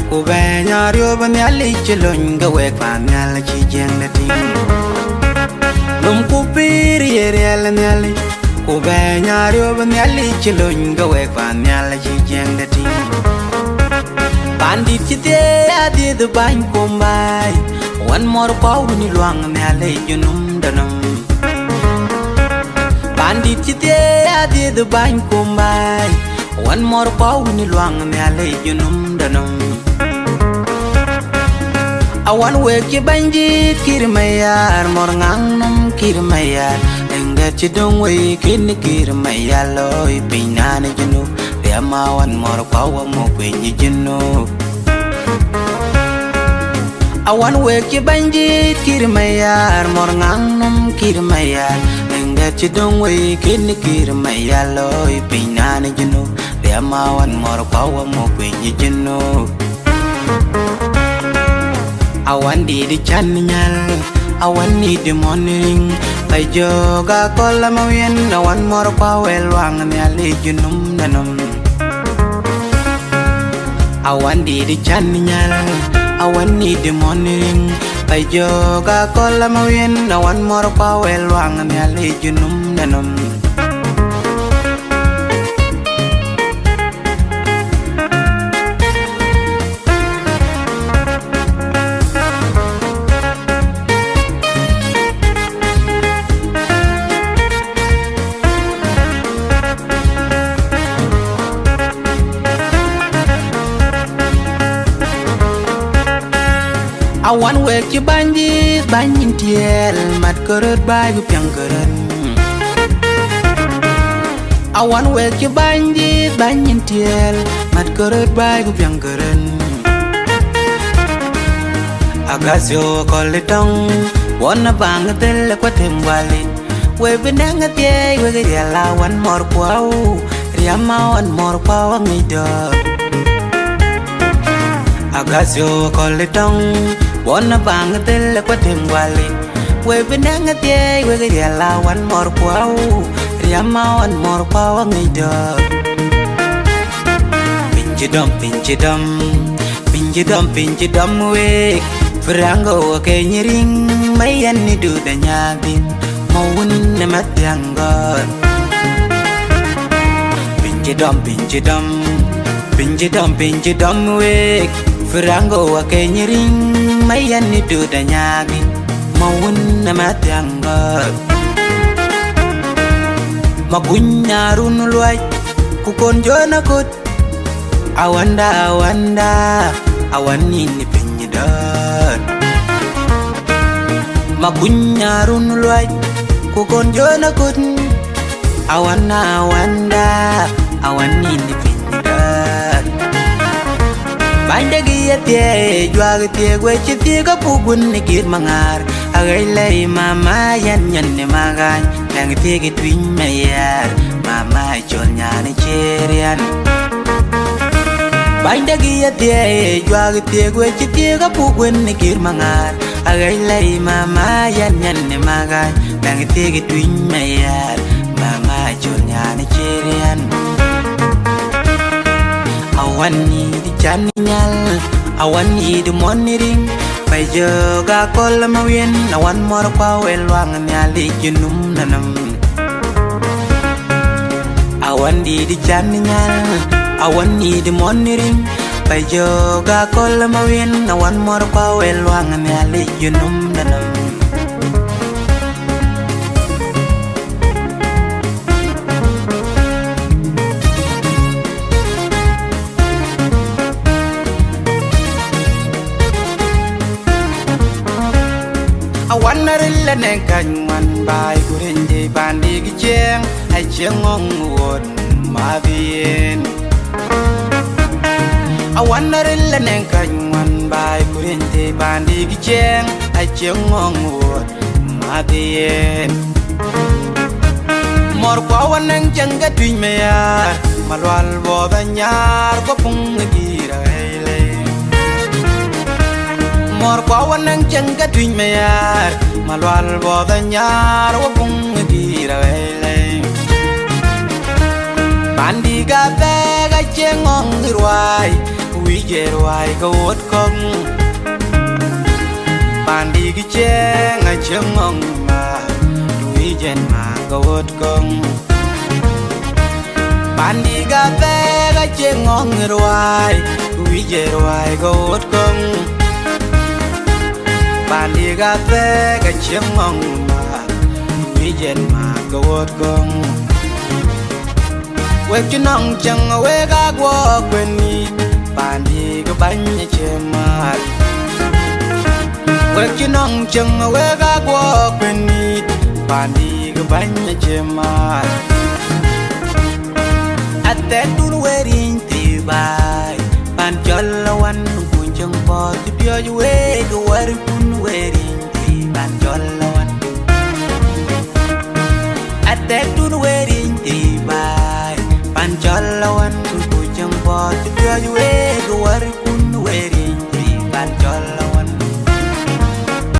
Ku benya rio banyali chilon ga wek panyal chi jeng na ting. Lum ku piri yerial nyali. Ku benya rio banyali chilon ga wek panyal chi jeng na ting. Bandit chite adi the bany kumbai. One more power ni luang nyali junum danum. Bandit chite adi the bany kumbai. One more power ni luang nyali junum danum. Awan weki banjit kirmayar mor ngangnum kirmayar enga chidong we kin kirmayar loy pinane jinu riamawan mor pawa mo penyi jinu. Awan weki banjit kirmayar mor ngangnum kirmayar enga chidong we kin kirmayar loy pinane jinu riamawan mor pawa mo penyi jinu. Awan di chanyal, awan ni di morning. Ay joga kola mawin, awan mor pawel wang nyali junum nanum. Awan di chanyal, awan ni di morning. Ay joga kola mawin, awan mor pawel wang nyali junum nanum. Awan wek ci banjit banyin tiel mat kerut bay gu piang keren. Awan wek ci banjit banyin tiel mat kerut bay gu piang keren. Agasyo kolitong wana bang del ko tembali. We benang tie we ga lawan mor kwau riamawan mor kwau ngidor. Agasyo kolitong wana bang del ko tembali. We benang tie we ga lawan mor kwau riamawan mor kwau ngidor. Pinjidom pinjidom pinjidom pinjidom we Frango ke nyiring mayan ni du danyabin mawun na matyanggon. Pinjidom pinjidom pinjidom pinjidom we Frango ke nyiring mayan ni du danyabin mawun na matyanggon. Magunya runulway kukon jona kut awanda awanda awan ni pinjidom. Magunya runulway kukon jona kut awana awanda awan ni pinjidom. Banda giya tie jwag tie gwe chiti ka pugun ni kir mangar agay lay mama yan yan ni magay nang tie twin mayar mama chon yan cherian. Banda giya tie jwag tie gwe chiti ka pugun ni kir mangar agay lay mama yan yan ni magay nang tie twin mayar mama chon yan cherian. Awan ni di chanyal, awan ni di monitoring. Bay joga kola mawin, awan mor pawel wang nyali junum nanam. Awan di chanyal, awan ni di monitoring. Bay joga kola mawin, awan mor pawel wang nyali junum nanam. Awan narilla neng kanyman bay kurenje bandi gijeng ay jengong won mabien. Awan narilla neng kanyman bay kurenje bandi gijeng ay jengong won mabien. Mor kwawan neng jengga tuin meya malwal boda nyar ko pung gira hele. Mor kwawan neng jengga tuin meya malwal boda nyar ko pung gira hele. Bandi ga bega jengong dirwai wi jer wai go wot kong pandi gi cheng a chengong ma wi jen ma go wot kong pandi ga be ga chengong rwai wi jer wai go wot kong pandi ga be ga chengong ma wi jen ma go wot kong we kinong chang we ga gwo kweni pandi ga banya chemal we kinong chang we ga gwo kweni pandi ga banya chemal atte dun we rin ti bai pan jolawan kun chang po ti pyo we go war kun we rin ti pan jolawan atte dun we rin ti bai pan jolawan kun chang po ti pyo we go war